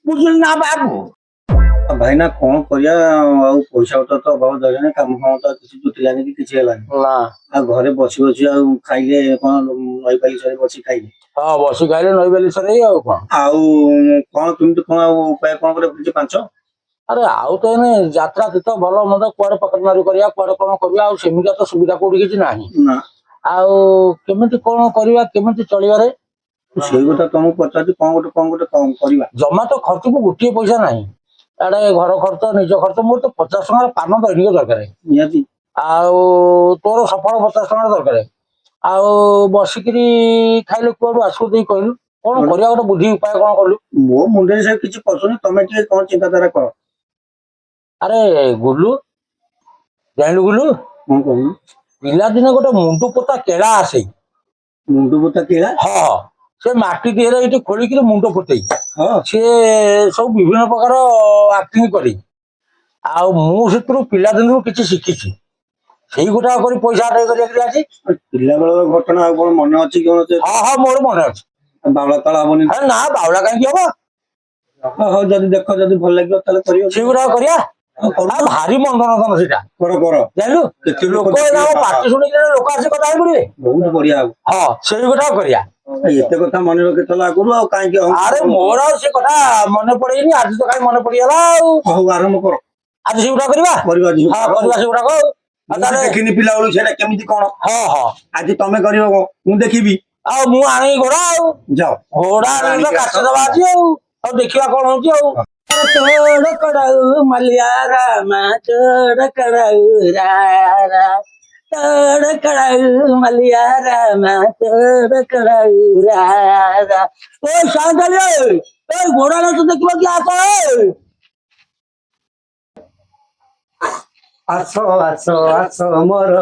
बुझल ना बाबू भाई ना कौन करिया पैसा उठा तो अभाव धरने काम फाम तो किसी जुटिलानी कि किसी हेलानी ना आ घरे बसी बसी आ खाइले कौन नई पाली सरे बसी खाइले हाँ बसी खाइले नई बेली सर कौन कौन तुम तो कौन उपाय कौन करे बुझे पांच अरे आउ तो एने यात्रा तीर्थ भल मत कुआडे पकेट मारी करिया कुआडे कौन करिया आ सेमितिया तो सुविधा कोठी किछि नाही ना आउ केमिति कौन करिया केमिति चलिबारे सेई କଥା ତମକୁ ପଚାରୁଛି କଣ ଗୋଟେ କରିବା जमा तो खर्च को गोटे पैसा नाही आड़े घर खर्च निज खर्च मोर तो 50 टका पान दैनिक दरकार निहाती आउ तोर सफल 50 टका दरकार आउ बसिकिरी खाइले कुआडू आसु देई कहलु कौन करिया गोटे बुद्धि उपाय कौन कलु ମୋ ମୁଣ୍ଡରେ ସେ କିଛି ପଶୁନି ତମେ ଟିକେ କଣ ଚିନ୍ତାଧାରା କର अरे गुल्लू जानलु गुल्लू କଣ କହୁନ पिला दिन गोटे मुंडू पोता केला आसे ମୁଣ୍ଡ ବୋତା କେଳା हाँ से माटी देहरे ये खोलिक मुंड पोते ହଁ सी सब विभिन्न प्रकार आक्टिंग करी आु पिला दिन किसी शिखी से गोटा कर पैसा आदाय कर ପିଲା ବେଳର ଘଟଣା ଆଉ କଣ ମନେ ଅଛି କଣ ସେ हाँ हाँ मोर मन अच्छे ବାଉଳା ତାଳ ହବନି ना बावला कहीं हम ହଉ ଯଦି ଦେଖ ଯଦି ଭଲ ଲାଗିବ ତାହେଲେ କରିବ से गुटा करिया भारी मंथन सीटा କର କର जानलु କେତେ लोक ଦେଖିବେ पार्टी शुणी लोक आसे कथा पड़े ବହୁତ ବଢିଆ ହବ हाँ से गोटा करिया ଏତେ କଥା ମନେ ରଖିଥିଲା ଆଗରୁ ଆଉ କାହିଁକି अरे मोर से कथा मन पड़ेनी आज तो कहीं मन पड़गला ହଉ ଆରମ୍ଭ କର आज से गुटा करवा କରିବା ଆଜି हाँ करवा से गुटा ମୁଁ ଦେଖିନି ପିଲା ବେଳୁ ସେଇଟା କେମିତି କଣ हाँ हाँ ଆଜି ତମେ କରିବ କଣ ମୁଁ ଦେଖିବି ଆଉ ମୁଁ ଆଣି ଘୋଡା ଆଉ ଯାଅ ଘୋଡା ଆଣି କାଶ ଦବା ଅଛି ଆଉ ଦେଖିବା କଣ ହଉଛି ଆଉ ତୋଡ଼ କଡ଼ାଉ ମାଲିଆ ରାମା ତୋଡ଼ କଡ଼ାଉ ରାରା ତୋଡ଼ କଡ଼ାଉ ମାଲିଆ ରାମା ତୋଡ଼ କଡ଼ାଉ ରାରା ଓ ସାନ୍ତାଳି ଏ ଘୋଡା ନାଚ ଦେଖିବ କି ଆସ ଆସ ଆସ ମୋର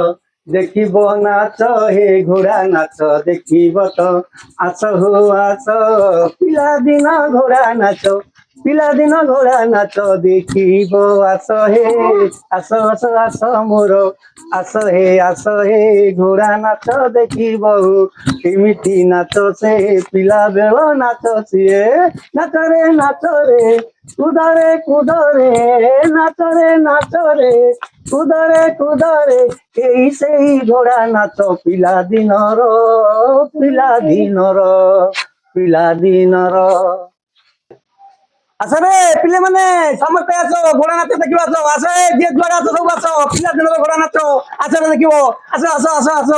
ଦେଖିବ ନାଚ ହେ ଘୋଡ଼ା ନାଚ ଦେଖିବ ତ ଆସ ହୋ ଆସ ପିଲାଦିନ ଘୋଡ଼ା ନାଚ ପିଲାଦିନ ଘୋଡ଼ା ନାଚ ଦେଖିବ ଆସ ହେ ଆସ ଆସ ଆସ ମୋର ଆସ ହେ ଘୋଡ଼ା ନାଚ ଦେଖିବ କେମିତି ନାଚ ସେ ପିଲା ବେଳ ନାଚ ସିଏ ନାଚରେ କୁଦରେ କୁଦରେ ନାଚରେ କୁଦରେ ଏଇ ସେଇ ଘୋଡ଼ା ନାଚ ପିଲାଦିନର आस रे पिले माने समस्त आस घोड़ा नाच देखिबा आस जे जुआडे आस सब आस पिला दिनर घोड़ा नाच आस देखिबो आस आस आस आस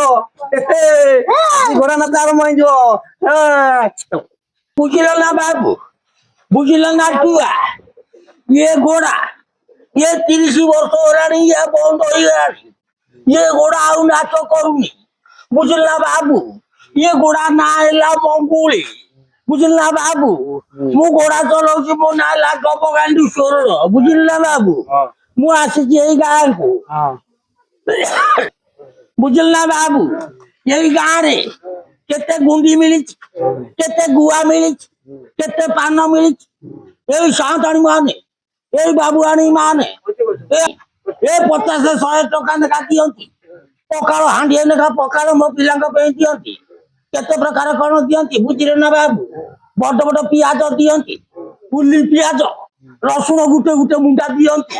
घोड़ा नाच आरंभ हो जो बुझिल ना बाबू बुझिल ना टुआ ये घोड़ा ये 30 वर्ष होरानी ये बंद हो गया ये घोड़ा आउ नाच करूनी बुझिल ना बाबू ये घोड़ा ना हैला मंगुली बुझिल ना बाबू मु घोड़ा चलाउछि मो ना ला गपगांडी सोरर बुझिल ना बाबू मु आसी एई गां को बुझिल ना बाबू एई गां रे केते गुंडी मिली केते गुआ मिली केते पान मिली एई साताणी माने एई बाबुआणी माने ए 50-100 टका नेका दियंती पकाळ हांडिए नेका पकाळ मो पिलांक पे दियंती केते प्रकार कोन दियंती बुझिले ना बाबू बड़ बड़ पियाज दियंती उल्ली पियाज रसुण गुटे गुटे मुंडा दियंती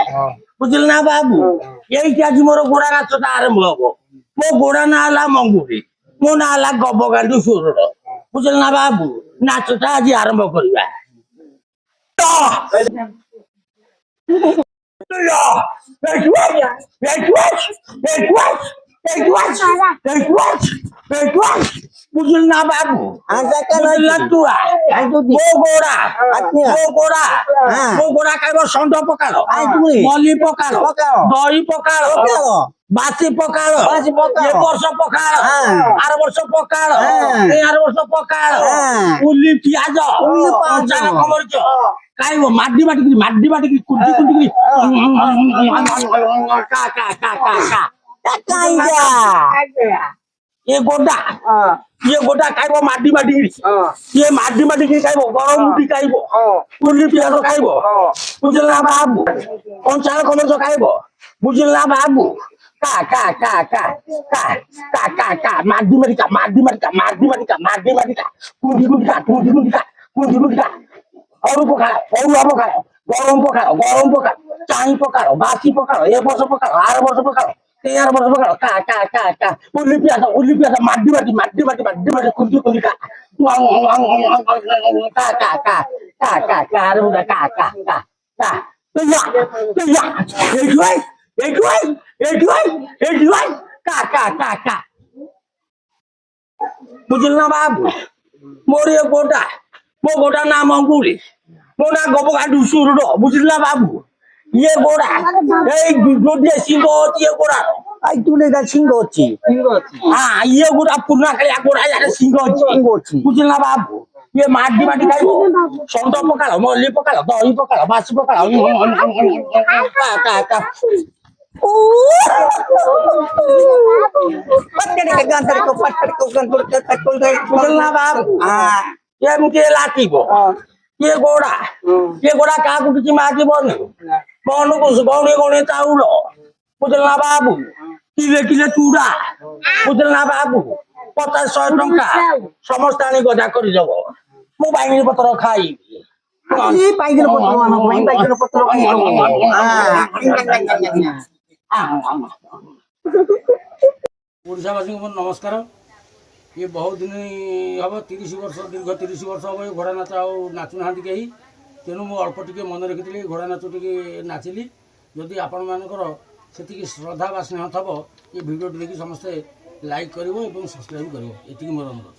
बुझिले ना बाबू एई आज मोर गोड़ा नाचटा आरंभ हबो मो गोड़ा ना हला मंगुरी मो ना हला गबगांडी सुरर बुझिले ना बाबू नाचटा आज आरंभ करिबा बुझिल ना बाबू गोड़ा खाइब षंढ पकाल बली पकाल दही पकाल बासी पकाल ए वर्ष पकाल आर वर्ष पकाल आर वर्ष पकाल उल्ली पियाज कंचा मरीच खाइब माडी बाटी कुटी कुटी का का का का ये गोटा खाइब माडी बाटी ये माडी खाइब गरम मुठी खाइब उल्ली पियाज खाइब बुझिल ना बाबू कंचा मरीच खाइब बुझिल ना बाबू কা কা কা কা কা কা কা কা মারদি মারিকা মারদি মারিকা মারদি মারিকা মারদি মারিকা কুন্দি কুন্দিকা কুন্দি কুন্দিকা কুন্দি কুন্দিকা অরু পকাড়ো অরু পকাড়ো গরম পকাড়ো চাই পকাড়ো বাসি পকাড়ো এ বছর পকাড়ো আর বছর পকাড়ো 13 বছর পকাড়ো কা কা কা কা উল্লি পিয়াসা মারদি মারি কুন্দি কুন্দিকা কা কা কা কা কা কা আর বুড়া কা কা কা কা তুইয়া এই কা কা কা কা বুঝল না বাবু মোর এ গোটা নাম অঙ্গুলি মো না গোবকা দুসুর বুঝল না বাবু ইয়ে গোড়া এই গোড়ে সিংহ হচ্ছে ইয়ে গোড়া আই তুলে গা সিংহ হচ্ছে হ্যাঁ ইয়ে গোড়া পুরনা খাইয়া গোড়া যারা সিংহ হচ্ছে বুঝল না বাবু ইয়ে মাটি খাইব সন্ত পকালো মল্লি পকালো দহি পকালো বাসি পকালো কা কা কা বুঝল না বাবু কে মুখে লাঠিব কে গোড়া কাকু কিছু মাগিব মনে করছো গনে চাউল বুঝল না বাবু কিলে চূড়া বুঝল না বাবু 50-100 টঙ্কা সমস্ত আনি গজা করে যাব মু বাইনের পত্র খাই পাইগের পত্র ଓଡ଼ିଶାବାସୀଙ୍କୁ ମୋର ନମସ୍କାର। ଇଏ ବହୁତ ଦିନ ହେବ 30 ବର୍ଷ ଦୀର୍ଘ 30 ବର୍ଷ ହେବ ଏ ଘୋଡ଼ା ନାଚ ଆଉ ନାଚୁନାହାନ୍ତି କେହି। ତେଣୁ ମୁଁ ଅଳ୍ପ ଟିକେ ମନେ ରଖିଥିଲି ଘୋଡ଼ା ନାଚ ଟିକେ ନାଚିଲି। ଯଦି ଆପଣମାନଙ୍କର ସେତିକି ଶ୍ରଦ୍ଧା ବା ସ୍ନେହ ଥବ ଏ ଭିଡ଼ିଓଟି ଦେଖି ସମସ୍ତେ ଲାଇକ୍ କରିବ ଏବଂ ସବସ୍କ୍ରାଇବ୍ କରିବ, ଏତିକି ମୋର ଅନୁରୋଧ।